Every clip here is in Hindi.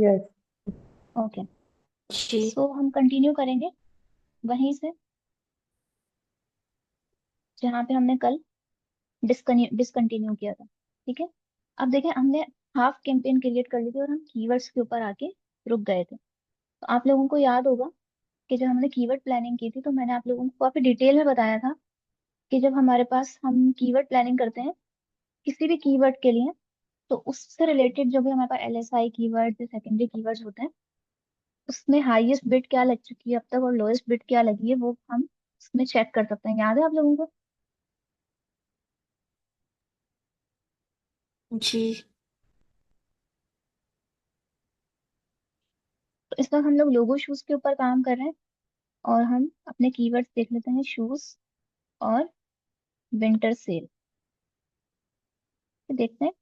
यस। ओके। जी। सो हम कंटिन्यू करेंगे वहीं से जहाँ पे हमने कल डिसकंटिन्यू किया था। ठीक है। अब देखें, हमने हाफ कैंपेन क्रिएट कर ली थी और हम कीवर्ड्स के ऊपर आके रुक गए थे। तो आप लोगों को याद होगा कि जब हमने कीवर्ड प्लानिंग की थी तो मैंने आप लोगों को काफी डिटेल में बताया था कि जब हमारे पास हम कीवर्ड प्लानिंग करते हैं किसी भी कीवर्ड के लिए, तो उससे रिलेटेड जो भी हमारे पास एलएसआई कीवर्ड, जो सेकेंडरी कीवर्ड्स होते हैं, उसमें हाईएस्ट बिट क्या लग चुकी है अब तक और लोएस्ट बिट क्या लगी है, वो हम उसमें चेक कर सकते हैं। याद है आप लोगों को? जी। तो इस वक्त हम लोग लोगो शूज के ऊपर काम कर रहे हैं और हम अपने कीवर्ड्स देख लेते हैं, शूज और विंटर सेल। देखते हैं,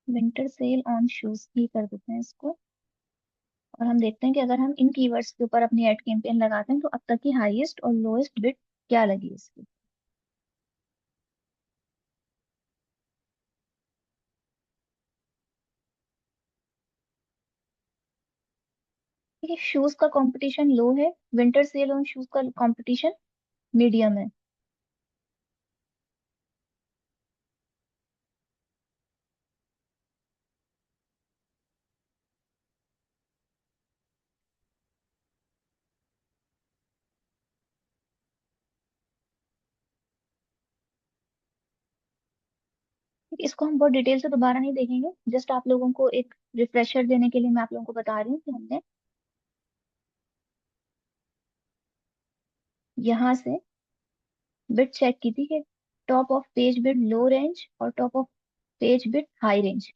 विंटर सेल ऑन शूज ही कर देते हैं इसको। और हम देखते हैं कि अगर हम इन कीवर्ड्स के ऊपर अपनी एड कैंपेन लगाते हैं तो अब तक की हाईएस्ट और लोएस्ट बिट क्या लगी इसकी। ठीक है, शूज का कंपटीशन लो है, विंटर सेल ऑन शूज का कंपटीशन मीडियम है। ठीक है, इसको हम बहुत डिटेल से दोबारा नहीं देखेंगे, जस्ट आप लोगों को एक रिफ्रेशर देने के लिए मैं आप लोगों को बता रही हूँ कि हमने यहाँ से बिट चेक की थी कि top of page bit low range और top of page bit high range.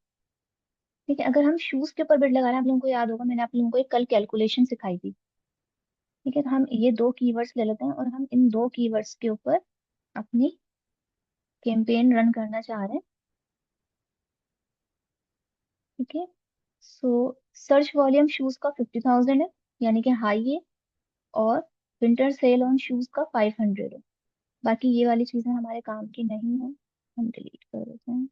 ठीक है, अगर हम शूज के ऊपर बिट लगा रहे हैं, आप लोगों को याद होगा मैंने आप लोगों को एक कल कैलकुलेशन सिखाई थी। ठीक है, तो हम ये दो कीवर्ड्स ले लेते हैं और हम इन दो कीवर्ड्स के ऊपर अपनी कैंपेन रन करना चाह रहे हैं। ठीक है, सो सर्च वॉल्यूम शूज का 50,000 है, यानी कि हाई है, और विंटर सेल ऑन शूज का 500 है। बाकी ये वाली चीजें हमारे काम की नहीं है, हम डिलीट कर देते हैं।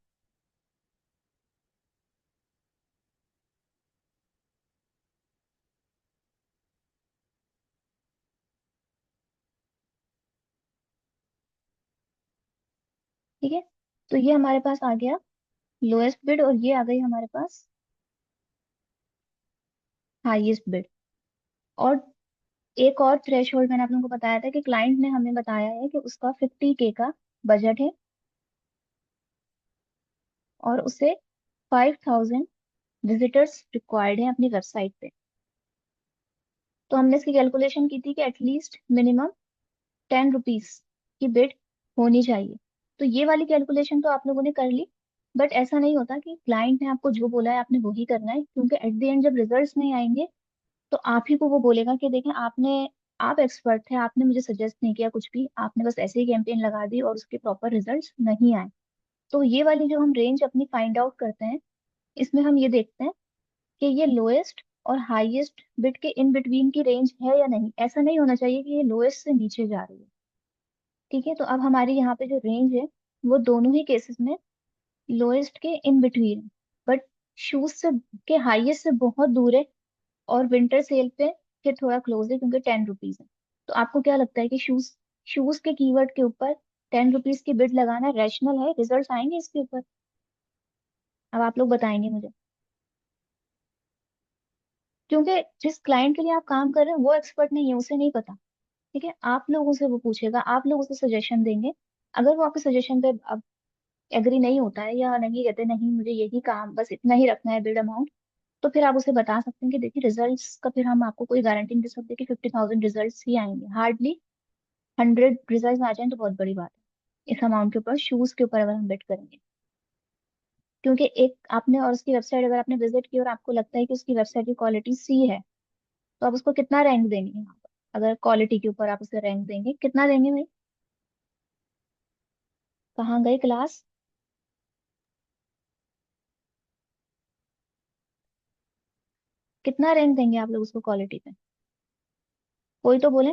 ठीक है, तो ये हमारे पास आ गया लोएस्ट बिड और ये आ गई हमारे पास हाईएस्ट बिड। और एक और थ्रेशोल्ड मैंने आप लोगों को बताया था कि क्लाइंट ने हमें बताया है कि उसका 50K का बजट है और उसे 5,000 विजिटर्स रिक्वायर्ड है अपनी वेबसाइट पे। तो हमने इसकी कैलकुलेशन की थी कि एटलीस्ट मिनिमम 10 रुपीज की बिड होनी चाहिए। तो ये वाली कैलकुलेशन तो आप लोगों ने कर ली, बट ऐसा नहीं होता कि क्लाइंट ने आपको जो बोला है आपने वही करना है, क्योंकि एट द एंड जब रिजल्ट्स नहीं आएंगे तो आप ही को वो बोलेगा कि देखें आपने, आप एक्सपर्ट थे, आपने मुझे सजेस्ट नहीं किया कुछ भी, आपने बस ऐसे ही कैंपेन लगा दी और उसके प्रॉपर रिजल्ट्स नहीं आए। तो ये वाली जो हम रेंज अपनी फाइंड आउट करते हैं, इसमें हम ये देखते हैं कि ये लोएस्ट और हाईएस्ट बिट के इन बिटवीन की रेंज है या नहीं। ऐसा नहीं होना चाहिए कि ये लोएस्ट से नीचे जा रही है। ठीक है, तो अब हमारी यहाँ पे जो रेंज है वो दोनों ही केसेस में लोएस्ट के इन बिटवीन, बट शूज से के हाईएस्ट से बहुत दूर है और विंटर सेल पे के थोड़ा क्लोज है क्योंकि 10 रुपीज है। तो आपको क्या लगता है कि शूज शूज के कीवर्ड के ऊपर 10 रुपीज की बिड लगाना रैशनल है? रिजल्ट आएंगे इसके ऊपर? अब आप लोग बताएंगे मुझे, क्योंकि जिस क्लाइंट के लिए आप काम कर रहे हैं वो एक्सपर्ट नहीं है, उसे नहीं पता। ठीक है, आप लोगों से वो पूछेगा, आप लोग उसे सजेशन देंगे। अगर वो आपके सजेशन पे अब एग्री नहीं होता है या नहीं कहते नहीं मुझे यही काम बस इतना ही रखना है बिड अमाउंट, तो फिर आप उसे बता सकते हैं कि देखिए रिजल्ट्स का फिर हम आपको कोई गारंटी नहीं दे सकते कि 50,000 रिजल्ट्स ही आएंगे। हार्डली 100 रिजल्ट आ जाए तो बहुत बड़ी बात है इस अमाउंट के ऊपर, शूज के ऊपर अगर हम बेट करेंगे। क्योंकि एक आपने और उसकी वेबसाइट अगर आपने विजिट की और आपको लगता है कि उसकी वेबसाइट की क्वालिटी सी है, तो आप उसको कितना रैंक देंगे यहाँ पर? अगर क्वालिटी के ऊपर आप उसे रैंक देंगे, कितना देंगे भाई? कहाँ गई क्लास? कितना रैंक देंगे आप लोग उसको क्वालिटी पे? कोई तो बोले।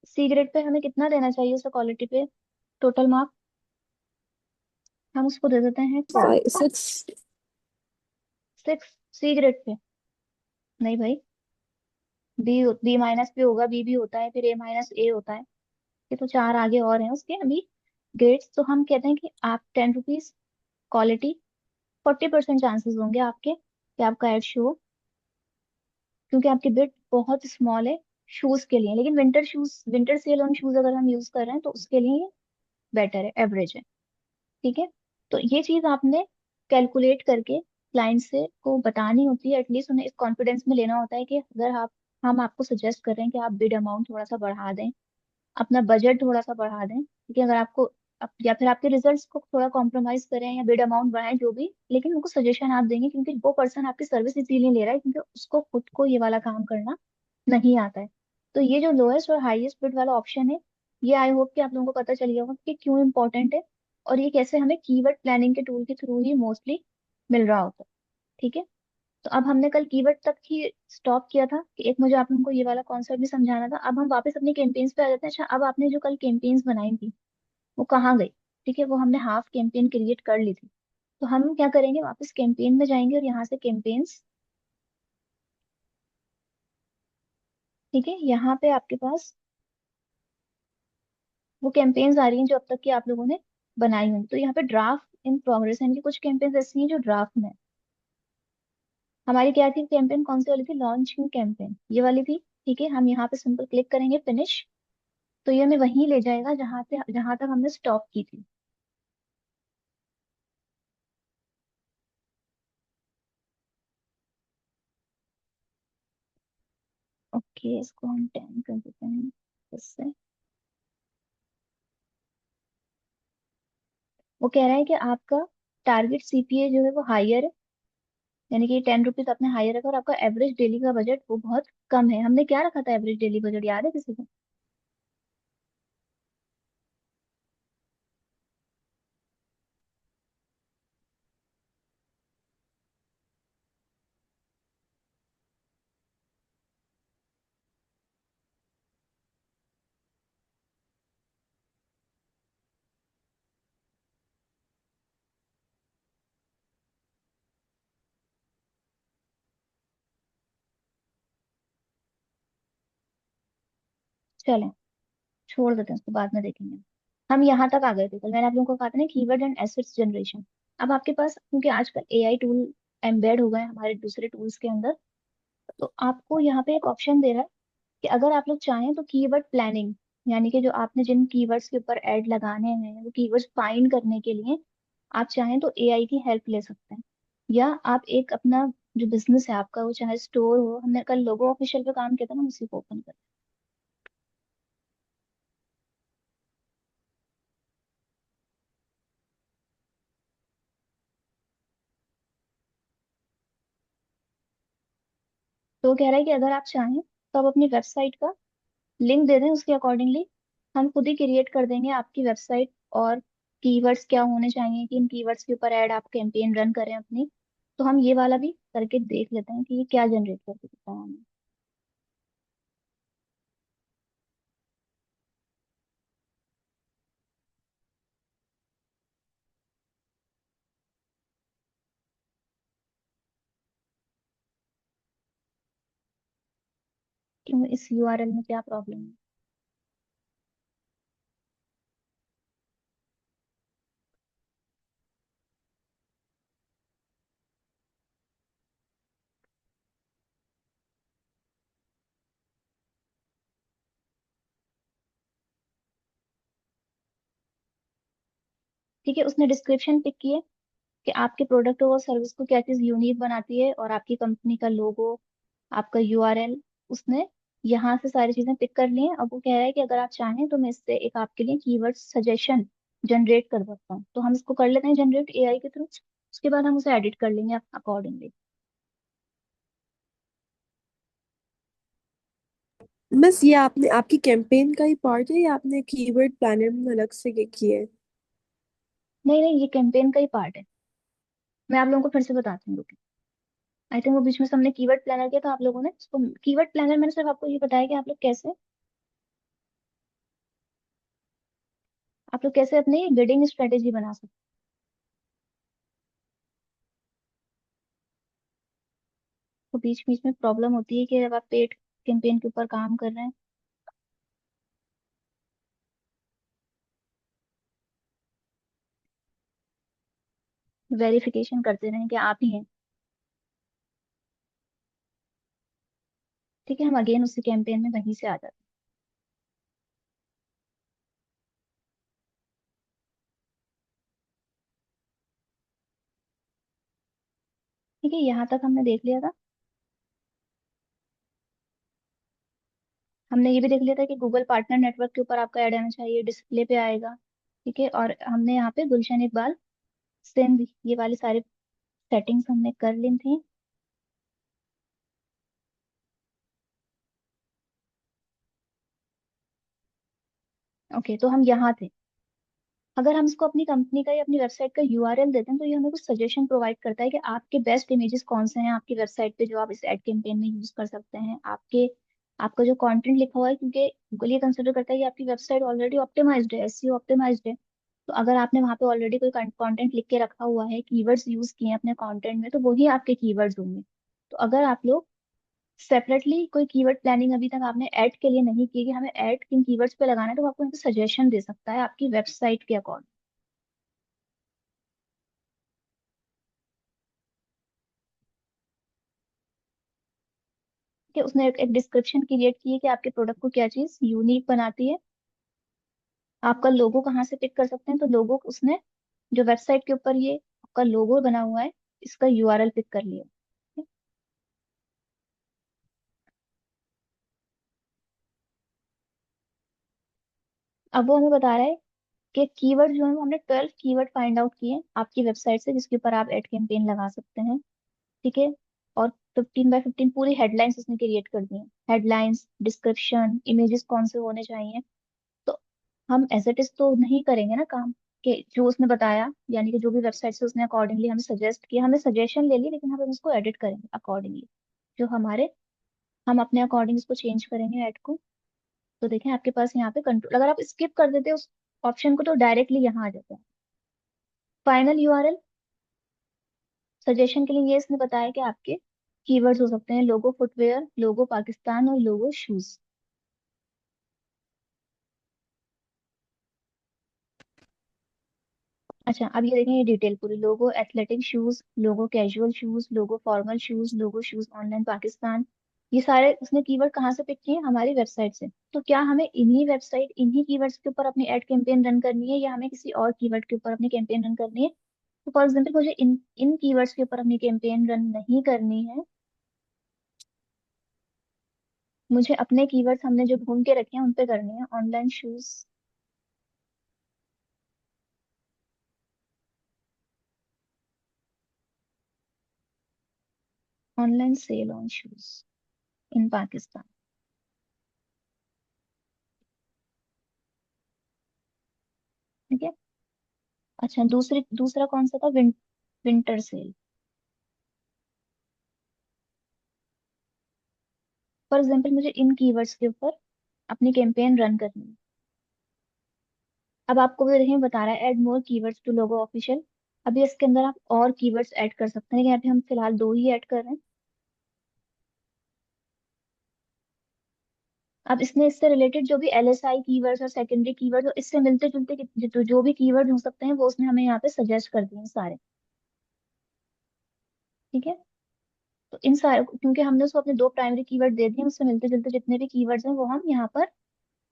सी ग्रेड पे हमें कितना देना चाहिए उसे क्वालिटी पे, टोटल मार्क? हम उसको दे देते हैं 4। 6। 6 सी ग्रेड पे? नहीं भाई, बी बी माइनस पे होगा, बी भी होता है, फिर ए माइनस ए होता है। ये तो चार आगे और हैं उसके अभी ग्रेड्स। तो हम कहते हैं कि आप 10 रुपीज क्वालिटी, 40% चांसेस होंगे आपके कि आपका एड शो हो, क्योंकि आपकी बिड बहुत स्मॉल है शूज के लिए। लेकिन winter shoes, winter sale on shoes अगर हम यूज कर रहे हैं तो उसके लिए ये बेटर है, एवरेज है। ठीक है, तो ये चीज आपने कैलकुलेट करके क्लाइंट से को बतानी होती है। एटलीस्ट उन्हें इस कॉन्फिडेंस में लेना होता है कि अगर आप, हम आपको सजेस्ट कर रहे हैं कि आप बिड अमाउंट थोड़ा सा बढ़ा दें, अपना बजट थोड़ा सा बढ़ा दें, क्योंकि अगर आपको या फिर आपके रिजल्ट्स को थोड़ा कॉम्प्रोमाइज करें या बिड अमाउंट बढ़ाएं जो भी, लेकिन उनको सजेशन आप देंगे, क्योंकि वो पर्सन आपकी सर्विस इसीलिए ले रहा है क्योंकि उसको खुद को ये वाला काम करना नहीं आता है। तो ये जो लोएस्ट और हाईएस्ट बिड वाला ऑप्शन है, ये आई होप कि आप लोगों को पता चल गया होगा कि क्यों इंपॉर्टेंट है, और ये कैसे हमें कीवर्ड प्लानिंग के टूल के थ्रू ही मोस्टली मिल रहा होता है। ठीक है, तो अब हमने कल कीवर्ड तक ही स्टॉप किया था कि एक मुझे आप लोगों को ये वाला कॉन्सेप्ट भी समझाना था। अब हम वापस अपनी कैंपेन्स पे आ जाते हैं। अच्छा, अब आपने जो कल कैंपेन्स बनाई थी वो कहाँ गई? ठीक है, वो हमने हाफ कैंपेन क्रिएट कर ली थी। तो हम क्या करेंगे, वापस कैंपेन में जाएंगे और यहाँ से कैंपेन्स, ठीक है, यहाँ पे आपके पास वो कैंपेन्स आ रही हैं जो अब तक की आप लोगों ने बनाई हुई। तो यहाँ पे ड्राफ्ट इन प्रोग्रेस है, इनकी कुछ कैंपेन्स ऐसी हैं जो ड्राफ्ट में है। हमारी क्या थी कैंपेन, कौन सी वाली थी, लॉन्चिंग कैंपेन, ये वाली थी। ठीक है, हम यहाँ पे सिंपल क्लिक करेंगे फिनिश, तो ये हमें वहीं ले जाएगा जहाँ पे, जहाँ तक हमने स्टॉप की थी। ओके, इसको हम 10 कर देते हैं इससे। वो कह रहा है कि आपका टारगेट सीपीए जो है वो हायर है, यानी कि 10 रुपीज आपने हायर रखा, और आपका एवरेज डेली का बजट वो बहुत कम है। हमने क्या रखा था एवरेज डेली बजट, याद है किसी को? चलें, छोड़ देते हैं उसको, बाद में देखेंगे। हम यहाँ तक आ गए थे कल, मैंने आप लोगों को कहा था ना कीवर्ड एंड एसेट्स जनरेशन। अब आपके पास, क्योंकि आजकल एआई टूल एम्बेड हो गए हैं हमारे दूसरे टूल्स के अंदर, तो आपको यहाँ पे एक ऑप्शन दे रहा है कि अगर आप लोग चाहें तो कीवर्ड प्लानिंग, यानी कि जो आपने जिन कीवर्ड्स के ऊपर ऐड लगाने हैं वो कीवर्ड्स फाइंड करने के लिए आप चाहें तो एआई की हेल्प ले सकते हैं। या आप एक अपना जो बिजनेस है आपका, वो चाहे स्टोर हो, हमने कल लोगो ऑफिशियल पे काम किया था ना, उसी को ओपन कर। तो वो कह रहा है कि अगर आप चाहें तो आप अपनी वेबसाइट का लिंक दे दें, उसके अकॉर्डिंगली हम खुद ही क्रिएट कर देंगे आपकी वेबसाइट। और कीवर्ड्स क्या होने चाहिए कि इन कीवर्ड्स के ऊपर ऐड आप कैंपेन रन करें अपनी। तो हम ये वाला भी करके देख लेते हैं कि ये क्या जनरेट करके देता है हमें। क्यों, इस यूआरएल में क्या प्रॉब्लम है? ठीक है, उसने डिस्क्रिप्शन पिक की है कि आपके प्रोडक्ट और सर्विस को क्या चीज यूनिक बनाती है, और आपकी कंपनी का लोगो, आपका यूआरएल, उसने यहाँ से सारी चीजें पिक कर ली हैं। अब वो कह रहा है कि अगर आप चाहें तो मैं इससे एक आपके लिए कीवर्ड सजेशन जनरेट कर सकता हूँ। तो हम इसको कर लेते हैं जनरेट एआई के थ्रू, उसके बाद हम उसे एडिट कर लेंगे अकॉर्डिंगली। बस ये आपने आपकी कैंपेन का ही पार्ट है या आपने कीवर्ड प्लानर में अलग से किया है? नहीं नहीं, ये कैंपेन का ही पार्ट है। मैं आप लोगों को फिर से बताती हूँ, रुकिए। आई थिंक वो बीच में से हमने कीवर्ड प्लानर किया था, आप लोगों ने उसको कीवर्ड प्लानर, मैंने सिर्फ आपको ये बताया कि आप लोग कैसे अपनी बिडिंग स्ट्रेटेजी बना सकते तो बीच बीच में प्रॉब्लम होती है कि जब आप पेड कैंपेन के ऊपर काम कर रहे हैं, वेरिफिकेशन करते रहें कि आप ही हैं। ठीक है, हम अगेन उसी कैंपेन में वहीं से आ जाते हैं। ठीक है, यहाँ तक हमने देख लिया था। हमने ये भी देख लिया था कि गूगल पार्टनर नेटवर्क के ऊपर आपका ऐड आना चाहिए, डिस्प्ले पे आएगा। ठीक है, और हमने यहाँ पे गुलशन इकबाल सिंध, ये वाली सारी सेटिंग्स हमने कर ली थी। ओके, तो हम यहाँ थे। अगर हम इसको अपनी कंपनी का या अपनी वेबसाइट का यूआरएल देते हैं तो ये हमें कुछ सजेशन प्रोवाइड करता है कि आपके बेस्ट इमेजेस कौन से हैं आपकी वेबसाइट पे जो आप इस एड कैंपेन में यूज कर सकते हैं। आपके आपका जो कंटेंट लिखा हुआ है, क्योंकि गूगल ये कंसिडर करता है कि आपकी वेबसाइट ऑलरेडी ऑप्टिमाइज्ड है, एसईओ ऑप्टिमाइज्ड है। तो अगर आपने वहाँ पे ऑलरेडी कोई कंटेंट लिख के रखा हुआ है, कीवर्ड्स यूज किए हैं अपने कंटेंट में, तो वही आपके कीवर्ड्स होंगे। तो अगर आप लोग सेपरेटली कोई कीवर्ड प्लानिंग अभी तक आपने ऐड के लिए नहीं की कि हमें ऐड किन कीवर्ड्स पे लगाना है, तो वो आपको यहाँ पे सजेशन दे सकता है आपकी वेबसाइट के अकॉर्डिंग। कि उसने एक डिस्क्रिप्शन क्रिएट की है कि आपके प्रोडक्ट को क्या चीज यूनिक बनाती है। आपका लोगो कहाँ से पिक कर सकते हैं, तो लोगो उसने जो वेबसाइट के ऊपर ये आपका लोगो बना हुआ है, इसका यूआरएल पिक कर लिया। अब वो हमें बता रहा है कि कीवर्ड जो है वो हमने 12 कीवर्ड फाइंड आउट किए आपकी वेबसाइट से जिसके ऊपर आप एड कैंपेन लगा सकते हैं। ठीक है, और 15 बाय 15 पूरी हेडलाइंस उसने क्रिएट कर दी है। हेडलाइंस, डिस्क्रिप्शन, इमेजेस कौन से होने चाहिए। तो हम एज इट इज तो नहीं करेंगे ना काम, कि जो उसने बताया, यानी कि जो भी वेबसाइट से उसने अकॉर्डिंगली हमें सजेस्ट किया, हमने सजेशन ले ली, लेकिन हम इसको एडिट करेंगे अकॉर्डिंगली। जो हमारे हम अपने अकॉर्डिंग इसको चेंज करेंगे ऐड को। तो देखें आपके पास यहाँ पे कंट्रोल, अगर आप स्किप कर देते उस ऑप्शन को तो डायरेक्टली यहाँ आ जाता है। फाइनल यूआरएल सजेशन के लिए ये इसने बताया कि आपके कीवर्ड्स हो सकते हैं लोगो फुटवेयर, लोगो पाकिस्तान और लोगो शूज। अच्छा, अब ये देखें ये डिटेल पूरी, लोगो एथलेटिक शूज, लोगो कैजुअल शूज, लोगो फॉर्मल शूज, लोगो शूज ऑनलाइन पाकिस्तान। ये सारे उसने कीवर्ड कहाँ से पिक किए, हमारी वेबसाइट से। तो क्या हमें इन्हीं कीवर्ड्स के ऊपर अपनी एड कैंपेन रन करनी है या हमें किसी और कीवर्ड के ऊपर अपनी कैंपेन रन करनी है। तो फॉर एग्जाम्पल मुझे इन इन कीवर्ड्स के ऊपर अपनी कैंपेन रन नहीं करनी है। मुझे अपने कीवर्ड्स हमने जो ढूंढ के रखे हैं उन पे करनी है। Online shoes, online sale on shoes in Pakistan. ठीक है। अच्छा, दूसरा कौन सा था, विंटर सेल। फॉर एग्जाम्पल मुझे इन कीवर्ड्स के ऊपर अपनी कैंपेन रन करनी है। अब आपको भी देखिए बता रहा है add more keywords to logo official. अभी इसके अंदर आप और कीवर्ड्स ऐड कर सकते हैं, लेकिन यहाँ पे हम फिलहाल दो ही ऐड कर रहे हैं। अब इसने इससे रिलेटेड जो भी एलएसआई कीवर्ड्स और सेकेंडरी कीवर्ड्स और इससे मिलते जुलते जो भी कीवर्ड हो सकते हैं वो उसने हमें यहाँ पे सजेस्ट कर दिए हैं सारे। ठीक है, तो इन सारे, क्योंकि हमने उसको अपने दो प्राइमरी कीवर्ड दे दिए, उससे मिलते जुलते जितने भी कीवर्ड्स हैं वो हम यहाँ पर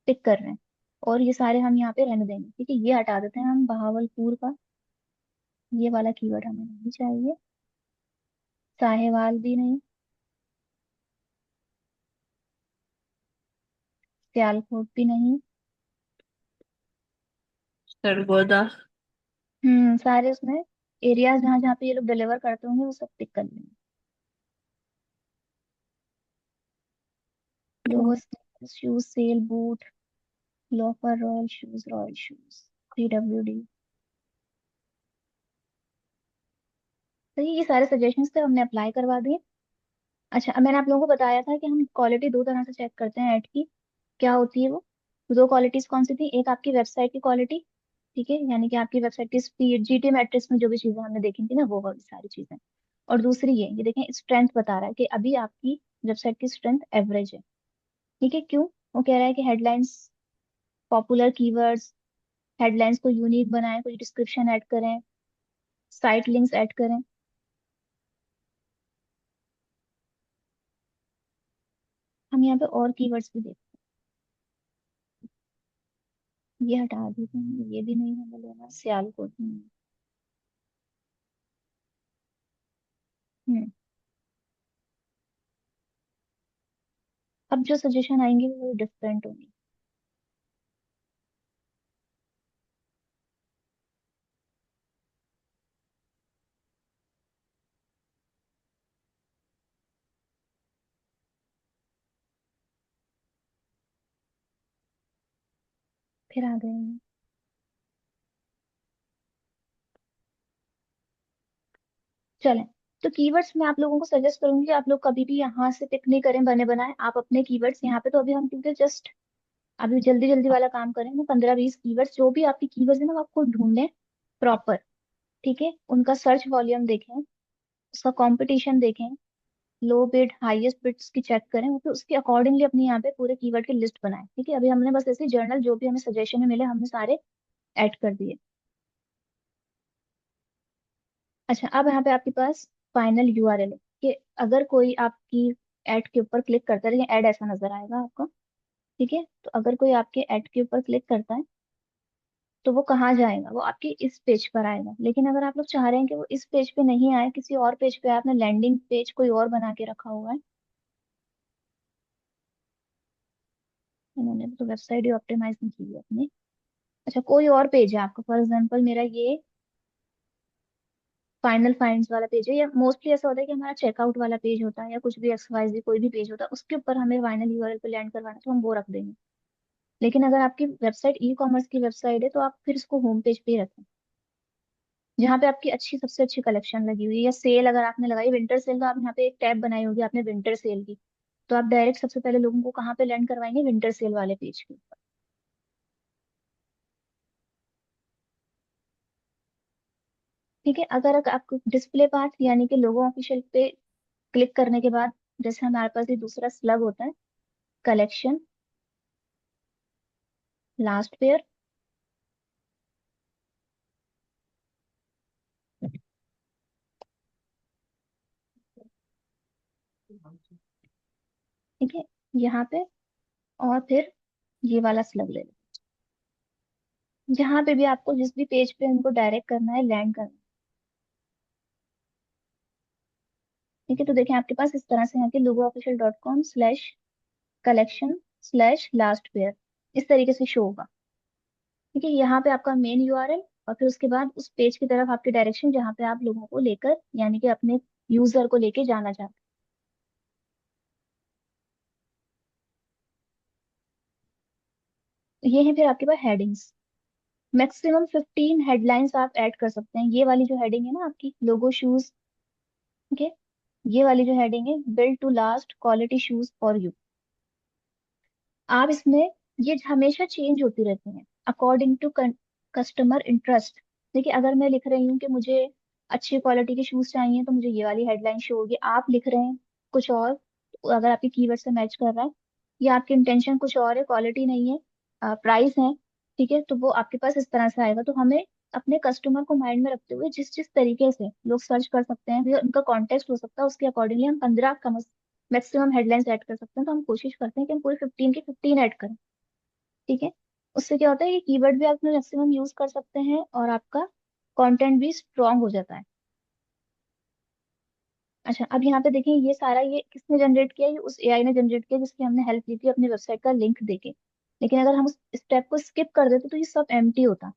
पिक कर रहे हैं। और ये सारे हम यहाँ पे रहने देंगे। ठीक है, ये हटा देते हैं हम बहावलपुर का, ये वाला कीवर्ड हमें नहीं चाहिए। साहेवाल भी नहीं, सियालकोट भी नहीं। सरगोदा। सारे उसमें एरियाज जहाँ जहाँ पे ये लोग डिलीवर करते होंगे वो सब पिक कर लेंगे। Lower shoes, sale boot, loafer, royal shoes, PWD. तो ये सारे सजेशंस थे, हमने अप्लाई करवा दिए। अच्छा, अब मैंने आप लोगों को बताया था कि हम क्वालिटी दो तरह से चेक करते हैं ऐड की। क्या होती है वो, दो क्वालिटीज कौन सी थी, एक आपकी वेबसाइट की क्वालिटी। ठीक है, यानी कि आपकी वेबसाइट की स्पीड, जीटी मैट्रिक्स में जो भी चीजें हमने देखी थी ना, वो वाली सारी चीजें। और दूसरी ये देखें स्ट्रेंथ बता रहा है कि अभी आपकी वेबसाइट की स्ट्रेंथ एवरेज है। ठीक है, क्यों? वो कह रहा है कि हेडलाइंस, पॉपुलर कीवर्ड्स, हेडलाइंस को यूनिक बनाएं, कुछ डिस्क्रिप्शन ऐड करें, साइट लिंक्स ऐड करें। हम यहाँ पे और कीवर्ड्स भी देखते हैं। ये हटा देते हैं, ये भी नहीं हमें लेना, सियालकोट नहीं। हम्म। अब जो सजेशन आएंगे वो डिफरेंट होंगे। फिर आ गए हैं। चलें, तो कीवर्ड्स मैं आप लोगों को सजेस्ट करूंगी कि आप लोग कभी भी यहाँ से पिक नहीं करें बने बनाए, आप अपने कीवर्ड्स यहाँ पे, तो अभी हम क्योंकि जस्ट अभी जल्दी जल्दी वाला काम करें ना, 15-20 कीवर्ड्स जो भी आपकी कीवर्ड्स है ना वो आपको ढूंढने प्रॉपर। ठीक है, उनका सर्च वॉल्यूम देखें, उसका कंपटीशन देखें, लो बिड हाईएस्ट बिड्स की चेक करें, फिर उसके अकॉर्डिंगली अपने यहाँ पे पूरे कीवर्ड की लिस्ट बनाएं। ठीक है, अभी हमने बस ऐसे जर्नल जो भी हमें सजेशन में मिले हमने सारे ऐड कर दिए। अच्छा, अब यहाँ पे आपके पास फाइनल यूआरएल है कि अगर कोई आपकी एड के ऊपर क्लिक करता है, लेकिन एड ऐसा नजर आएगा आपका। ठीक है, तो अगर कोई आपके एड के ऊपर क्लिक करता है तो वो कहाँ जाएगा? वो आपके इस पेज पर आएगा। लेकिन अगर आप लोग चाह रहे हैं कि वो इस पेज पे नहीं आए, किसी और पेज पे आए, आपने लैंडिंग पेज कोई और बना के रखा हुआ है, इन्होंने तो वेबसाइट ही ऑप्टिमाइज नहीं की है अपनी। अच्छा, कोई और पेज है आपका, फॉर एग्जांपल मेरा ये फाइनल फाइंड्स वाला पेज है, या मोस्टली ऐसा होता है कि हमारा चेकआउट वाला पेज होता है, या कुछ भी XYZ कोई भी पेज होता है, उसके ऊपर हमें फाइनल यूआरएल पे लैंड करवाना है, तो हम वो रख देंगे। लेकिन अगर आपकी वेबसाइट ई कॉमर्स की वेबसाइट है तो आप फिर इसको होम पेज पे ही रखें, जहाँ पे आपकी अच्छी सबसे अच्छी कलेक्शन लगी हुई है, या सेल अगर आपने लगाई विंटर सेल, तो आप यहाँ पे एक टैब बनाई होगी आपने विंटर सेल की, तो आप डायरेक्ट सबसे पहले लोगों को कहाँ पे लैंड करवाएंगे? विंटर सेल वाले पेज के ऊपर। ठीक है, अगर आपको डिस्प्ले पाथ यानी कि लोगो ऑफिशियल पे क्लिक करने के बाद, जैसे हमारे पास ये दूसरा स्लग होता है, कलेक्शन, लास्ट पेयर। ठीक है, यहाँ पे, और फिर ये वाला स्लग ले लो, जहाँ पे भी आपको जिस भी पेज पे उनको डायरेक्ट करना है, लैंड करना है। ठीक है, तो देखें आपके पास इस तरह से है कि logoofficial.com/collection/last pair, इस तरीके से शो होगा। ठीक है, यहाँ पे आपका मेन यूआरएल, और फिर उसके बाद उस पेज की तरफ आपके डायरेक्शन, जहाँ पे आप लोगों को लेकर यानी कि अपने यूजर को लेके जाना चाहते हैं। ये है फिर आपके पास हेडिंग्स, मैक्सिमम 15 हेडलाइंस आप ऐड कर सकते हैं। ये वाली जो हेडिंग है ना आपकी लोगो शूज, ठीक है, ये वाली जो हेडिंग है build to last quality shoes for you, आप इसमें, ये हमेशा चेंज होती रहती हैं अकॉर्डिंग टू कस्टमर इंटरेस्ट। देखिए, अगर मैं लिख रही हूँ कि मुझे अच्छी क्वालिटी के शूज चाहिए, तो मुझे ये वाली हेडलाइन शो होगी। आप लिख रहे हैं कुछ और, तो अगर आपके कीवर्ड से मैच कर रहा है, या आपकी इंटेंशन कुछ और है, क्वालिटी नहीं है, प्राइस है, ठीक है, तो वो आपके पास इस तरह से आएगा। तो हमें अपने कस्टमर को माइंड में रखते हुए जिस जिस तरीके से लोग सर्च कर सकते हैं, फिर उनका कॉन्टेक्स्ट हो सकता है, उसके अकॉर्डिंगली हम 15 कम मैक्सिमम हेडलाइंस ऐड कर सकते हैं। तो हम कोशिश करते हैं कि हम पूरे 15 के 15 ऐड करें। ठीक है, उससे क्या होता है कि कीवर्ड भी आप मैक्सिमम यूज कर सकते हैं, और आपका कंटेंट भी स्ट्रांग हो जाता है। अच्छा, अब यहाँ पे देखें, ये सारा ये किसने जनरेट किया? ये उस एआई ने जनरेट किया जिसकी हमने हेल्प ली थी अपनी वेबसाइट का लिंक देके। लेकिन अगर हम उस स्टेप को स्किप कर देते तो ये सब एम्प्टी होता।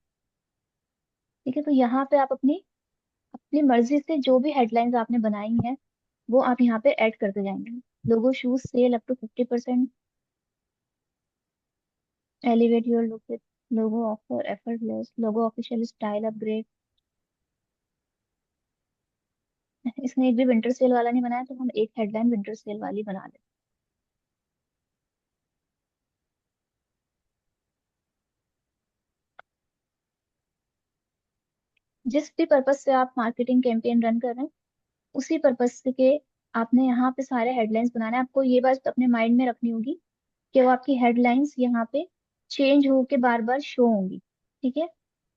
ठीक है, तो यहाँ पे आप अपनी अपनी मर्जी से जो भी हेडलाइंस आपने बनाई हैं वो आप यहाँ पे ऐड करते जाएंगे। Logo shoes sale up to 50%, elevate your look with Logo offer effortless, Logo official style upgrade. इसने एक भी विंटर सेल वाला नहीं बनाया, तो हम एक हेडलाइन विंटर सेल वाली बना लें। जिस भी पर्पज से आप मार्केटिंग कैंपेन रन कर रहे हैं, उसी पर्पज से के आपने यहाँ पे सारे हेडलाइंस बनाने हैं। आपको ये बात अपने माइंड में रखनी होगी कि वो आपकी हेडलाइंस यहाँ पे चेंज होके बार बार शो होंगी। ठीक है,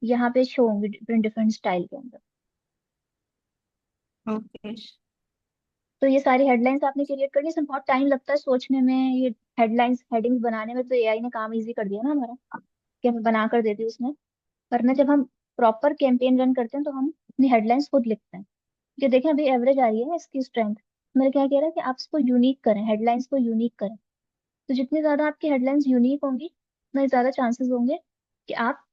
यहाँ पे शो होंगी डिफरेंट डिफरेंट स्टाइल के अंदर। ओके। तो ये सारी हेडलाइंस आपने क्रिएट करनी है। इसमें बहुत टाइम लगता है सोचने में, ये हेडलाइंस हेडिंग्स बनाने में। तो एआई ने काम इजी कर दिया ना हमारा, कि हमें बना कर देती है उसने। वरना जब हम प्रॉपर कैंपेन रन करते हैं तो हम अपनी हेडलाइंस खुद लिखते हैं। ये देखें अभी एवरेज आ रही है ना इसकी स्ट्रेंथ। मेरा क्या कह रहा है कि आप इसको यूनिक करें, हेडलाइंस को यूनिक करें। तो जितनी ज्यादा आपकी हेडलाइंस यूनिक होंगी, उतने ज्यादा चांसेस होंगे कि आप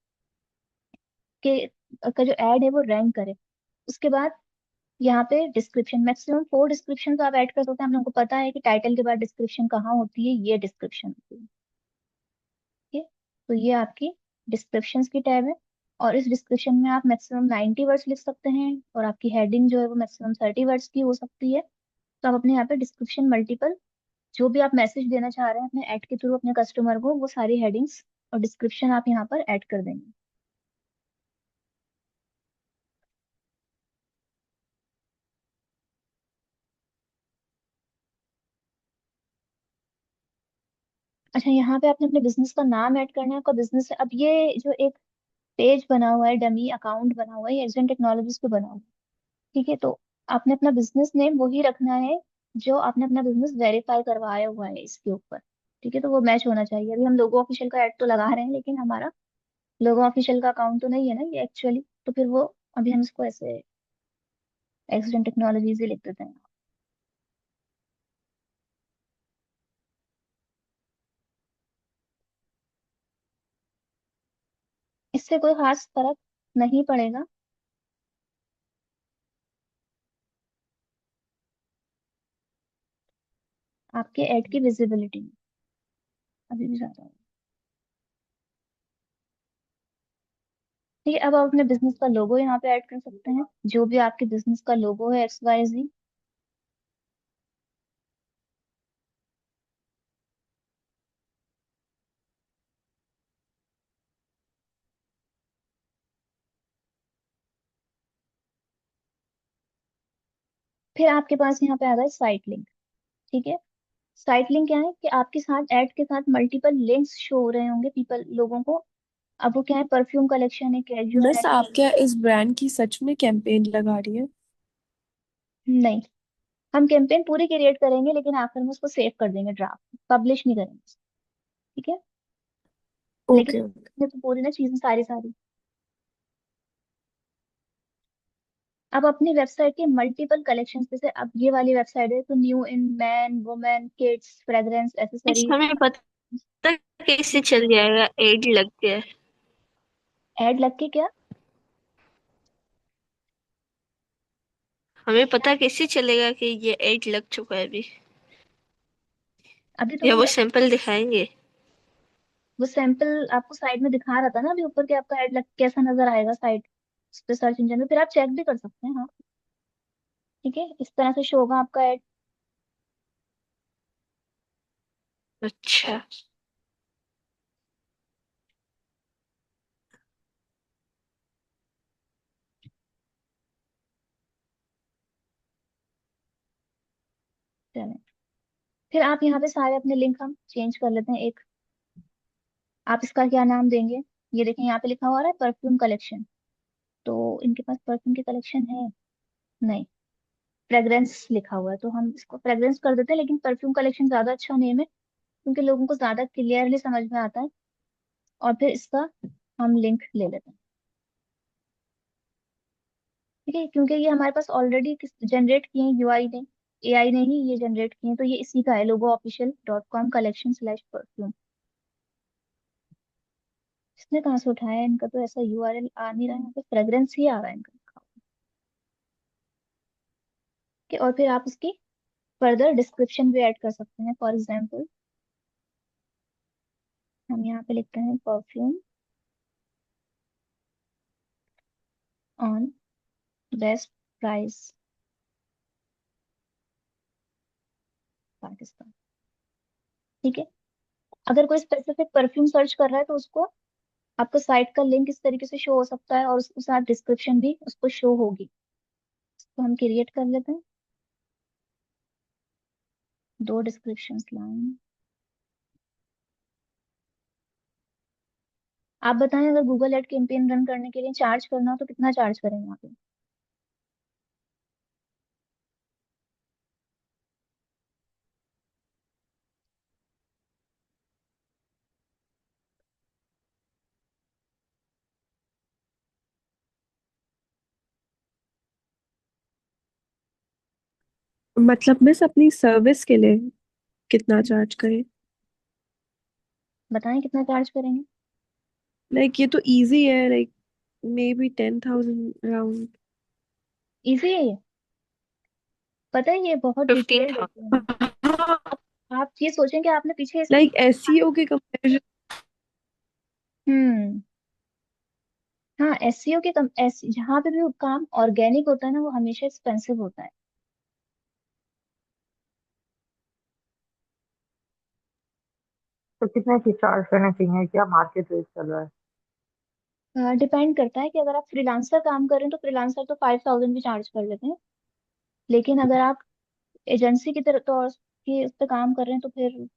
के का जो एड है वो रैंक करे। उसके बाद यहाँ पे डिस्क्रिप्शन, मैक्सिमम 4 डिस्क्रिप्शन तो आप ऐड कर सकते हैं। हम लोगों को पता है कि टाइटल के बाद डिस्क्रिप्शन कहाँ होती है, ये डिस्क्रिप्शन होती है। ठीक है, तो ये आपकी डिस्क्रिप्शन की टैब है। और इस डिस्क्रिप्शन में आप मैक्सिमम 90 वर्ड्स लिख सकते हैं, और आपकी हेडिंग जो है वो मैक्सिमम 30 वर्ड्स की हो सकती है। तो आप अपने यहाँ पे डिस्क्रिप्शन मल्टीपल, जो भी आप मैसेज देना चाह रहे हैं अपने ऐड के थ्रू अपने कस्टमर को, वो सारी हेडिंग्स और डिस्क्रिप्शन आप यहाँ पर ऐड कर देंगे। अच्छा, यहाँ पे आपने अपने बिजनेस का नाम ऐड करना है। आपका बिजनेस है, अब ये जो एक पेज बना हुआ है, डमी अकाउंट बना हुआ है, ये एक्जेंट टेक्नोलॉजीज पे बना हुआ है। ठीक है, तो आपने अपना बिजनेस नेम वही रखना है जो आपने अपना बिजनेस वेरीफाई करवाया हुआ है इसके ऊपर। ठीक है, तो वो मैच होना चाहिए। अभी हम लोगो ऑफिशियल का ऐड तो लगा रहे हैं, लेकिन हमारा लोगो ऑफिशियल का अकाउंट तो नहीं है ना ये एक्चुअली। तो फिर वो, अभी हम इसको ऐसे एक्जेंट टेक्नोलॉजीज ही लिख देते हैं। इससे कोई खास फर्क नहीं पड़ेगा आपके ऐड की विजिबिलिटी में। अभी भी ज्यादा है। ठीक है, अब आप अपने बिजनेस का लोगो यहाँ पे ऐड कर सकते हैं, जो भी आपके बिजनेस का लोगो है, XYZ। फिर आपके पास यहाँ पे आ गया साइट लिंक। ठीक है, साइट लिंक क्या है कि आपके साथ ऐड के साथ मल्टीपल लिंक्स शो हो रहे होंगे पीपल लोगों को। अब वो क्या है, परफ्यूम कलेक्शन है, कैजुअल है। बस आप क्या इस ब्रांड की सच में कैंपेन लगा रही है? नहीं, हम कैंपेन पूरी क्रिएट करेंगे लेकिन आखिर में उसको सेव कर देंगे, ड्राफ्ट पब्लिश नहीं करेंगे। ठीक है, लेकिन ओके। ये तो पूरी ना चीजें सारी सारी। अब अपनी वेबसाइट के मल्टीपल कलेक्शन, जैसे अब ये वाली वेबसाइट है तो new in man women kids fragrance accessories. हमें पता कैसे चल जाएगा एड लग गया? ऐड लग के क्या? हमें पता कैसे चलेगा कि ये एड लग चुका है अभी? अभी तो या वो वो सैंपल दिखाएंगे? वो सैंपल आपको साइड में दिखा रहा था ना अभी ऊपर, कि आपका ऐड लग कैसा नजर आएगा साइड उस पे सर्च इंजन में। फिर आप चेक भी कर सकते हैं, हाँ। ठीक है, इस तरह से शो होगा आपका ऐड। अच्छा। चलें, फिर आप यहाँ पे सारे अपने लिंक हम चेंज कर लेते हैं। एक, आप इसका क्या नाम देंगे? ये देखें यहाँ पे लिखा हुआ है परफ्यूम कलेक्शन। तो इनके पास परफ्यूम की कलेक्शन है नहीं, फ्रेग्रेंस लिखा हुआ है, तो हम इसको फ्रेग्रेंस कर देते हैं। लेकिन परफ्यूम कलेक्शन ज्यादा अच्छा नेम है, क्योंकि लोगों को ज्यादा क्लियरली समझ में आता है। और फिर इसका हम लिंक ले लेते हैं। ठीक है, क्योंकि ये हमारे पास ऑलरेडी जनरेट किए हैं यूआई ने, एआई ने ही ये जनरेट किए हैं। तो ये इसी का है, logoofficial.com collection/perfume। इसने कहाँ से उठाया है? इनका तो ऐसा यूआरएल आ नहीं रहा है, यहाँ पे फ्रेग्रेंस ही आ रहा है इनका। ठीक है, और फिर आप उसकी फर्दर डिस्क्रिप्शन भी ऐड कर सकते हैं। फॉर एग्जाम्पल, हम यहाँ पे लिखते हैं perfume on best price Pakistan. ठीक है, अगर कोई स्पेसिफिक परफ्यूम सर्च कर रहा है तो उसको आपका साइट का लिंक इस तरीके से शो हो सकता है, और उसके साथ डिस्क्रिप्शन भी उसको शो होगी। तो हम क्रिएट कर लेते हैं। दो डिस्क्रिप्शन लाइन। आप बताएं, अगर गूगल एड कैंपेन रन करने के लिए चार्ज करना हो तो कितना चार्ज करेंगे आप? मतलब मिस अपनी सर्विस के लिए कितना चार्ज करें? बताएं कितना चार्ज करेंगे। लाइक ये तो इजी है, like may be 10,000 around. Easy है ये। पता है ये बहुत फिफ्टीन डिटेल्ड होते हैं। थाउजेंड आप ये सोचें कि आपने पीछे इसके। लाइक एसईओ के कंपैरिजन। हम्म। हाँ, एसईओ के कम एस जहाँ पे भी वो काम ऑर्गेनिक होता है ना, वो हमेशा एक्सपेंसिव होता है। तो कितने की चार्ज करना चाहिए, क्या मार्केट रेट चल रहा है? डिपेंड करता है कि अगर आप फ्रीलांसर काम कर रहे हैं तो फ्रीलांसर तो 5,000 भी चार्ज कर लेते हैं। लेकिन अगर आप एजेंसी की तरह तौर की उस पर काम कर रहे हैं तो फिर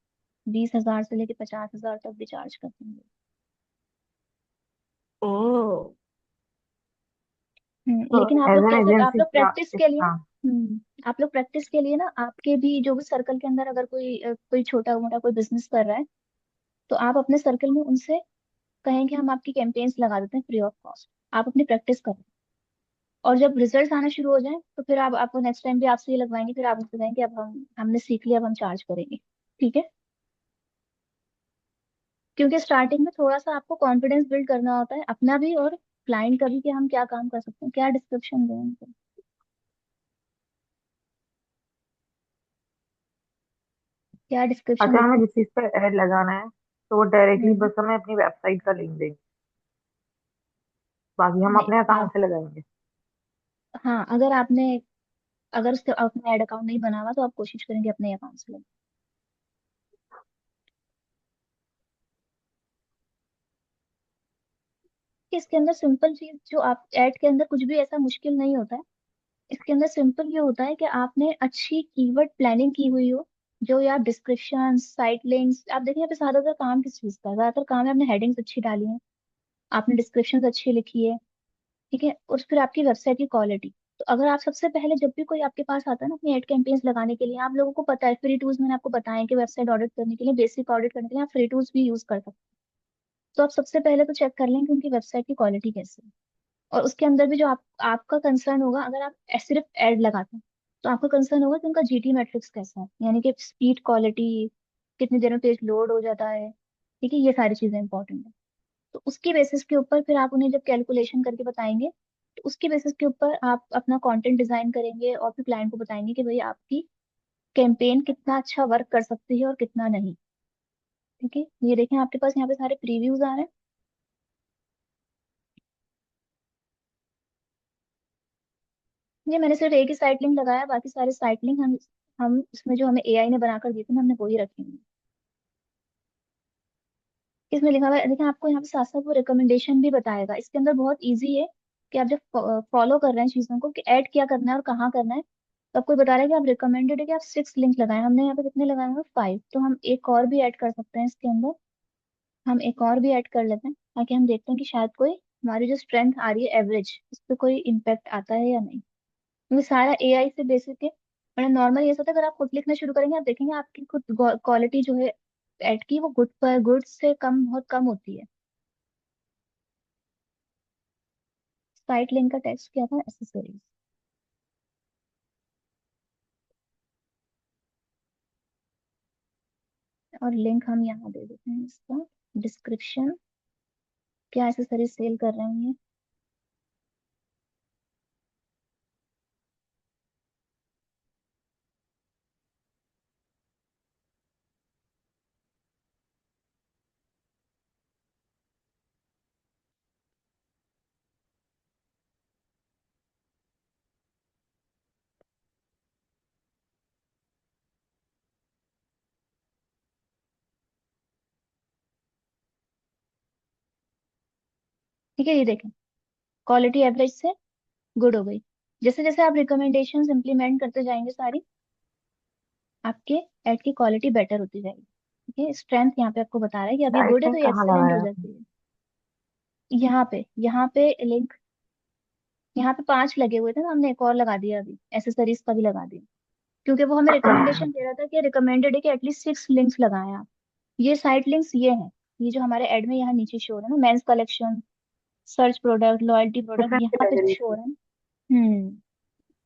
20,000 से लेके 50,000 तक भी चार्ज करते हैं। ओह। तो लेकिन आप एज लोग एन क्या करते, आप एजेंसी लोग क्या प्रैक्टिस के लिए ना। हाँ। आप लोग प्रैक्टिस के लिए ना, आपके भी जो भी सर्कल के अंदर अगर कोई छोटा मोटा कोई बिजनेस कर रहा है, तो आप अपने सर्कल में उनसे कहें कि हम आपकी कैंपेन्स लगा देते हैं फ्री ऑफ कॉस्ट। आप अपनी प्रैक्टिस करें, और जब रिजल्ट आना शुरू हो जाए तो फिर आप आपको नेक्स्ट टाइम भी आपसे ये लगवाएंगे, फिर आप उनसे कहेंगे अब हमने सीख लिया, अब हम चार्ज करेंगे। ठीक है? क्योंकि स्टार्टिंग में थोड़ा सा आपको कॉन्फिडेंस बिल्ड करना होता है, अपना भी और क्लाइंट का भी, कि हम क्या काम कर सकते हैं, क्या डिस्क्रिप्शन दें उनको, क्या डिस्क्रिप्शन अच्छा, हमें लिखें। जिस चीज पर ऐड लगाना है तो वो डायरेक्टली हम्म। बस हमें अपनी वेबसाइट का लिंक देंगे, बाकी हम नहीं, अपने अकाउंट आप। से लगाएंगे। हाँ, अगर उससे अपना ऐड अकाउंट नहीं बना हुआ तो आप कोशिश करेंगे अपने अकाउंट से लगाएं। कि इसके अंदर सिंपल चीज, जो आप ऐड के अंदर कुछ भी ऐसा मुश्किल नहीं होता है। इसके अंदर सिंपल ये होता है कि आपने अच्छी कीवर्ड प्लानिंग की हुई हो। जो या डिस्क्रिप्शन, साइट लिंक्स, आप देखिए यहाँ पे ज्यादातर काम किस चीज का है? ज्यादातर काम है, आपने हेडिंग्स अच्छी डाली है, आपने डिस्क्रिप्शन अच्छी लिखी है। ठीक है, और फिर आपकी वेबसाइट की क्वालिटी। तो अगर आप सबसे पहले, जब भी कोई आपके पास आता है ना अपनी एड कैंपेन्स लगाने के लिए, आप लोगों को पता है फ्री टूल्स मैंने आपको बताया कि वेबसाइट ऑडिट करने के लिए, बेसिक ऑडिट करने के लिए आप फ्री टूल्स भी यूज कर सकते हैं। तो आप सबसे पहले तो चेक कर लें कि उनकी वेबसाइट की क्वालिटी कैसी है। और उसके अंदर भी जो आपका कंसर्न होगा, अगर आप सिर्फ एड लगाते हैं, तो आपका कंसर्न होगा कि उनका जीटी मैट्रिक्स कैसा है, यानी कि स्पीड, क्वालिटी, कितनी देर में पेज लोड हो जाता है। ठीक है, ये सारी चीजें इंपॉर्टेंट है। तो उसकी बेसिस के ऊपर फिर आप उन्हें जब कैलकुलेशन करके बताएंगे, तो उसके बेसिस के ऊपर आप अपना कंटेंट डिजाइन करेंगे और फिर क्लाइंट को बताएंगे कि भाई आपकी कैंपेन कितना अच्छा वर्क कर सकती है और कितना नहीं। ठीक है, ये देखें आपके पास यहाँ पे सारे प्रीव्यूज आ रहे हैं। ये मैंने सिर्फ एक ही साइट लिंक लगाया, बाकी सारे साइट लिंक हम इसमें जो हमें एआई ने बनाकर दिए थे ना, हमने वही रखे हैं। इसमें लिखा हुआ है, देखिए आपको यहाँ पे साथ साथ वो रिकमेंडेशन भी बताएगा। इसके अंदर बहुत इजी है कि आप जब फॉलो कर रहे हैं चीजों को, कि ऐड क्या करना है और कहाँ करना है, तो आपको बता रहा है कि आप रिकमेंडेड है कि आप 6 लिंक लगाएं। हमने यहाँ पे कितने लगाए हैं? 5। तो हम एक और भी ऐड कर सकते हैं इसके अंदर। हम एक और भी ऐड कर लेते हैं, ताकि हम देखते हैं कि शायद कोई हमारी जो स्ट्रेंथ आ रही है एवरेज, उस पर कोई इम्पेक्ट आता है या नहीं। क्योंकि सारा एआई से बेसिक है। मतलब नॉर्मल ये होता है, अगर आप खुद लिखना शुरू करेंगे, आप देखेंगे आपकी खुद क्वालिटी जो है एड की, वो गुड से कम, बहुत कम होती है। साइट लिंक का टेक्स्ट क्या था? एसेसरीज। और लिंक हम यहाँ दे देते हैं इसका। डिस्क्रिप्शन, क्या एसेसरीज सेल कर रहे हैं ये। ठीक है, ये देखें, क्वालिटी एवरेज से गुड हो गई। जैसे जैसे आप रिकमेंडेशंस इंप्लीमेंट करते जाएंगे सारी, आपके एड की क्वालिटी बेटर होती जाएगी। ठीक है, स्ट्रेंथ यहाँ पे आपको बता रहा है कि अब ये गुड है तो टाइटनिंग ये कहाँ एक्सेलेंट हो लगाया? जाती है। यहाँ पे लिंक, यहाँ पे 5 लगे हुए थे ना, हमने एक और लगा दिया अभी, एसेसरीज का भी लगा दिया, क्योंकि वो हमें रिकमेंडेशन दे रहा था कि रिकमेंडेड है कि एटलीस्ट 6 लिंक्स लगाएं आप। ये साइट लिंक्स ये हैं, ये जो हमारे एड में यहाँ नीचे शो है ना, men's collection, search product, loyalty product, किसने यहाँ पे लग रही शो थी? है।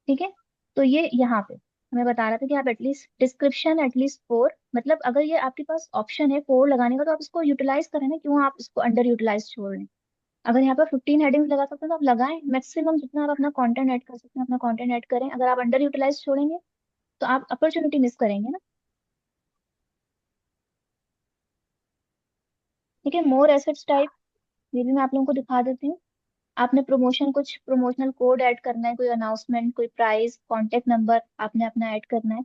ठीक है। तो ये यहाँ पे हमें बता रहा था कि आप एटलीस्ट डिस्क्रिप्शन एटलीस्ट 4, मतलब अगर ये आपके पास ऑप्शन है 4 लगाने का तो आप इसको यूटिलाइज करें ना, क्यों आप इसको अंडर यूटिलाइज छोड़ रहे हैं। अगर यहाँ पर 15 हेडिंग्स लगा सकते हैं तो आप लगाएं, मैक्सिमम जितना आप अपना कंटेंट ऐड कर सकते हैं अपना कंटेंट ऐड करें। अगर आप अंडर यूटिलाइज छोड़ेंगे तो आप अपॉर्चुनिटी मिस करेंगे ना। ठीक है, मोर एसेट्स टाइप, ये भी मैं आप लोगों को दिखा देती हूँ। आपने प्रमोशन, कुछ प्रमोशनल कोड ऐड करना है, कोई अनाउंसमेंट, कोई प्राइस, कॉन्टेक्ट नंबर आपने अपना ऐड करना है।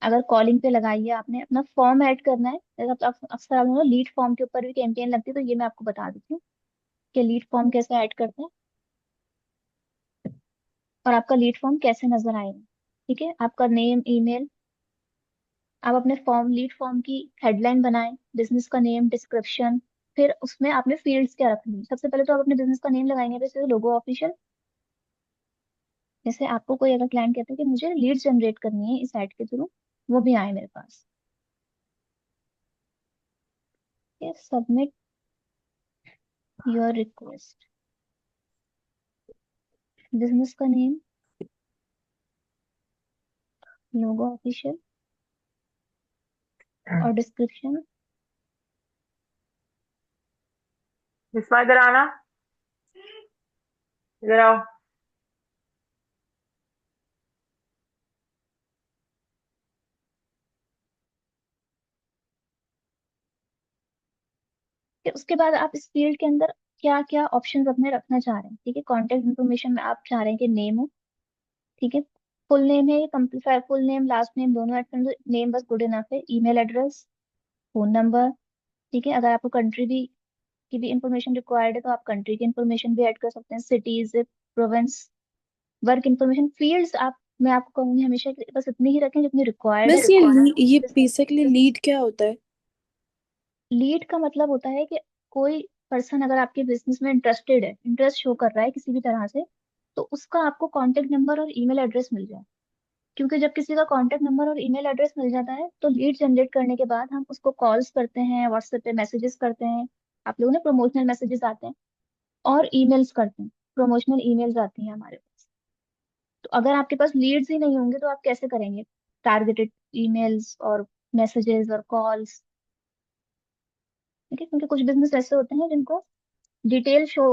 अगर कॉलिंग पे लगाइए, आपने अपना फॉर्म ऐड करना है। जैसे अक्सर आप लोगों लीड फॉर्म के ऊपर भी कैंपेन लगती है, तो ये मैं आपको बता देती हूँ कि लीड फॉर्म कैसे ऐड करते हैं और आपका लीड फॉर्म कैसे नजर आएगा। ठीक है, आपका नेम, ईमेल, आप अपने फॉर्म, लीड फॉर्म की हेडलाइन बनाएं, बिजनेस का नेम, डिस्क्रिप्शन, फिर उसमें आपने फील्ड्स क्या रखनी है। सबसे पहले तो आप अपने बिजनेस का नेम लगाएंगे, जैसे लोगो ऑफिशियल। जैसे आपको कोई अगर क्लाइंट कहता है कि मुझे लीड जनरेट करनी है इस ऐड के थ्रू, वो भी आए मेरे पास। सबमिट योर रिक्वेस्ट, बिजनेस का नेम, लोगो ऑफिशियल और डिस्क्रिप्शन। बिस्मा इधर आना, इधर आओ। फिर उसके बाद आप इस फील्ड के अंदर क्या क्या ऑप्शन अपने रखना चाह रहे हैं। ठीक है, कॉन्टेक्ट इन्फॉर्मेशन में आप चाह रहे हैं कि नेम हो। ठीक है, फुल नेम है, ये complete full name last name दोनों ऐड करें तो नेम बस गुड इनफ है। Email address, phone number. ठीक है, अगर आपको कंट्री भी की भी इंफॉर्मेशन रिक्वायर्ड है तो आप कंट्री की इंफॉर्मेशन भी ऐड कर सकते हैं, cities, province. Work information, fields आप, मैं आपको कहूंगी हमेशा कि बस इतनी ही रखें जितनी रिक्वायर्ड है, बस ये रिक्वायर्ड ये बिजनेस। बेसिकली लीड क्या होता है? लीड का मतलब होता है कि कोई पर्सन अगर आपके बिजनेस में इंटरेस्टेड है, इंटरेस्ट शो कर रहा है किसी भी तरह से, तो उसका आपको कांटेक्ट नंबर और ईमेल एड्रेस मिल जाए। क्योंकि जब किसी का कांटेक्ट नंबर और ईमेल एड्रेस मिल जाता है तो लीड जनरेट करने के बाद हम उसको कॉल्स करते हैं, व्हाट्सएप पे मैसेजेस करते हैं, आप लोगों ने प्रमोशनल मैसेजेस आते हैं, और ईमेल्स करते हैं, प्रमोशनल ईमेल्स आती हैं हमारे पास। तो अगर आपके पास लीड्स ही नहीं होंगे तो आप कैसे करेंगे टारगेटेड ईमेल्स और मैसेजेस और कॉल्स। ठीक है, क्योंकि कुछ बिजनेस ऐसे होते हैं जिनको डिटेल शो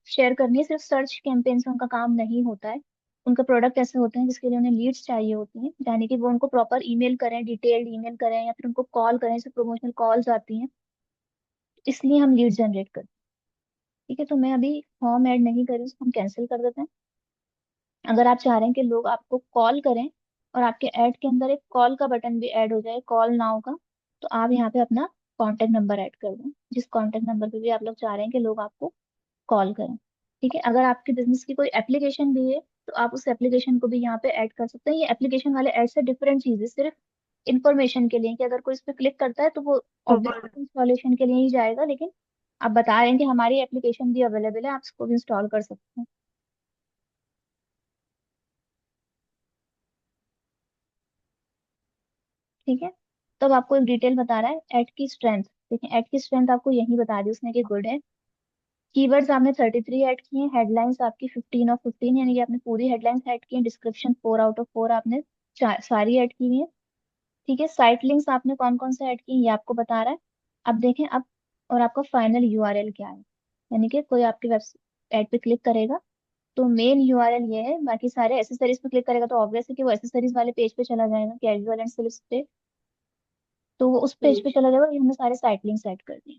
शेयर करनी है, सिर्फ सर्च कैंपेन से उनका काम नहीं होता है। उनका प्रोडक्ट ऐसे होते हैं जिसके लिए उन्हें लीड्स चाहिए होती हैं, यानी कि वो उनको प्रॉपर ईमेल करें, डिटेल्ड ईमेल करें, या फिर उनको कॉल करें, जैसे प्रमोशनल कॉल्स आती हैं, इसलिए हम लीड जनरेट करते हैं। ठीक है, तो मैं अभी फॉर्म ऐड नहीं करी, उसको हम कैंसिल कर देते हैं। अगर आप चाह रहे हैं कि लोग आपको कॉल करें और आपके ऐड के अंदर एक कॉल का बटन भी ऐड हो जाए, कॉल नाउ का, तो आप यहाँ पे अपना कॉन्टेक्ट नंबर ऐड कर दें, जिस कॉन्टेक्ट नंबर पे भी आप लोग चाह रहे हैं कि लोग आपको कॉल करें। ठीक है, अगर आपके बिजनेस की कोई एप्लीकेशन भी है तो आप उस एप्लीकेशन को भी यहाँ पे ऐड कर सकते हैं। ये एप्लीकेशन वाले ऐड से डिफरेंट चीज है, सिर्फ इंफॉर्मेशन के लिए कि अगर कोई इस पे क्लिक करता है तो वो ऑब्वियसली इंस्टॉलेशन के लिए ही जाएगा, लेकिन आप बता रहे हैं कि हमारी एप्लीकेशन भी अवेलेबल है, आप इसको भी इंस्टॉल कर सकते हैं। ठीक है, तो अब आपको एक डिटेल बता रहा है ऐड की स्ट्रेंथ। देखिए, ऐड की स्ट्रेंथ आपको यही बता दी उसने कि गुड है। कीवर्ड्स आपने 33 ऐड किए हैं, हेडलाइंस आपकी 15 ऑफ 15, यानी कि आपने पूरी हेडलाइंस ऐड की हैं। डिस्क्रिप्शन 4 आउट ऑफ 4 आपने सारी ऐड की हुई है। ठीक है, साइट लिंक्स आपने कौन कौन से ऐड की हैं, ये आपको बता रहा है। अब देखें अब, और आपका फाइनल यूआरएल क्या है, यानी कि कोई आपकी वेबसाइट ऐड पे क्लिक करेगा तो मेन यूआरएल ये है, बाकी सारे एसेसरीज पे क्लिक करेगा तो ऑब्वियस है कि वो एसेसरीज वाले पेज पे चला जाएगा, कैजुअल एंड सिल्क पे, तो वो उस पेज पे चला जाएगा। ये हमने सारे साइट लिंक्स ऐड कर दिए।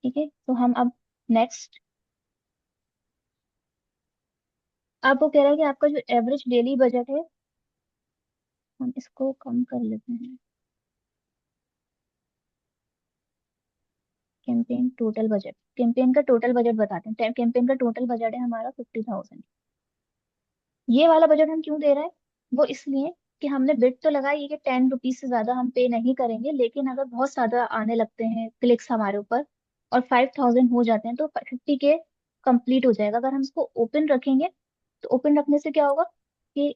ठीक है, तो हम अब नेक्स्ट, आपको कह रहा है कि आपका जो एवरेज डेली बजट है, हम इसको कम कर लेते हैं। कैंपेन टोटल बजट, कैंपेन का टोटल बजट बताते हैं। कैंपेन का टोटल बजट है हमारा 50,000। ये वाला बजट हम क्यों दे रहे हैं, वो इसलिए कि हमने बिड तो लगाई है कि 10 रुपीज से ज्यादा हम पे नहीं करेंगे, लेकिन अगर बहुत ज्यादा आने लगते हैं क्लिक्स हमारे ऊपर और 5,000 हो जाते हैं तो 50K कंप्लीट हो जाएगा। अगर हम इसको ओपन रखेंगे तो ओपन रखने से क्या होगा कि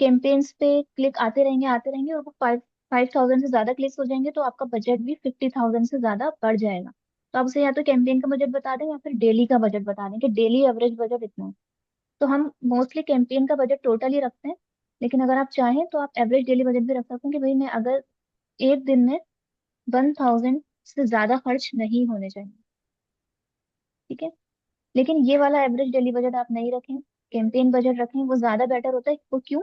कैंपेन्स पे क्लिक आते रहेंगे और वो 5,000 से ज्यादा क्लिक्स हो जाएंगे तो आपका बजट भी 50,000 से ज्यादा बढ़ जाएगा। तो आप उसे या तो कैंपेन का बजट बता दें या फिर डेली का बजट बता दें कि डेली एवरेज बजट इतना है। तो हम मोस्टली कैंपेन का बजट टोटल ही रखते हैं, लेकिन अगर आप चाहें तो आप एवरेज डेली बजट भी रख सकते हैं कि भाई मैं अगर एक दिन में 1,000 से ज्यादा खर्च नहीं होने चाहिए। ठीक है, लेकिन ये वाला एवरेज डेली बजट आप नहीं रखें, कैंपेन बजट रखें, वो ज्यादा बेटर होता है। वो क्यों?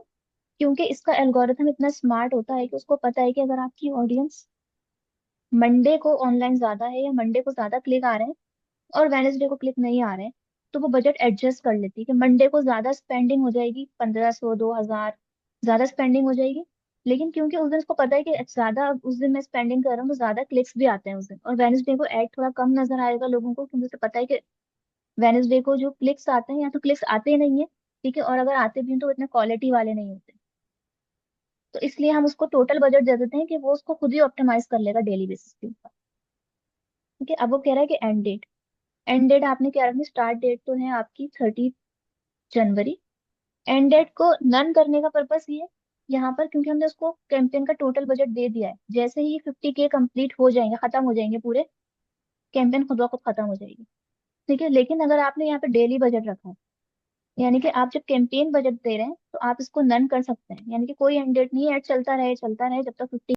क्योंकि इसका एल्गोरिथम इतना स्मार्ट होता है कि उसको पता है कि अगर आपकी ऑडियंस मंडे को ऑनलाइन ज्यादा है या मंडे को ज्यादा क्लिक आ रहे हैं और वेनेसडे को क्लिक नहीं आ रहे हैं, तो वो बजट एडजस्ट कर लेती है कि मंडे को ज्यादा स्पेंडिंग हो जाएगी, 1,500 2,000 ज्यादा स्पेंडिंग हो जाएगी। लेकिन क्योंकि उस दिन उसको पता है कि ज्यादा उस दिन मैं स्पेंडिंग कर रहा हूँ तो ज्यादा क्लिक्स भी आते हैं उस दिन, और वेनेसडे को एड थोड़ा कम नजर आएगा लोगों को, क्योंकि उसे पता है कि वेनेसडे को जो क्लिक्स आते हैं या तो क्लिक्स आते ही नहीं है, ठीक है, और अगर आते भी हैं तो इतने क्वालिटी वाले नहीं होते। तो इसलिए हम उसको टोटल बजट दे देते हैं कि वो उसको खुद ही ऑप्टिमाइज कर लेगा डेली बेसिस के ऊपर। ठीक है, अब वो कह रहा है कि एंड डेट। एंड डेट आपने क्या रखनी? स्टार्ट डेट तो है आपकी 30 जनवरी। एंड डेट को नन करने का पर्पस ये है यहाँ पर, क्योंकि हमने उसको कैंपेन का टोटल बजट दे दिया है, जैसे ही 50K कंप्लीट हो जाएंगे, खत्म हो जाएंगे पूरे, कैंपेन खुद ब खुद खत्म हो जाएगी। ठीक है, लेकिन अगर आपने यहाँ पे डेली बजट रखा है, यानी कि आप जब कैंपेन बजट दे रहे हैं तो आप इसको नन कर सकते हैं, यानी कि कोई एंड डेट नहीं है, ऐड चलता रहे जब तक 50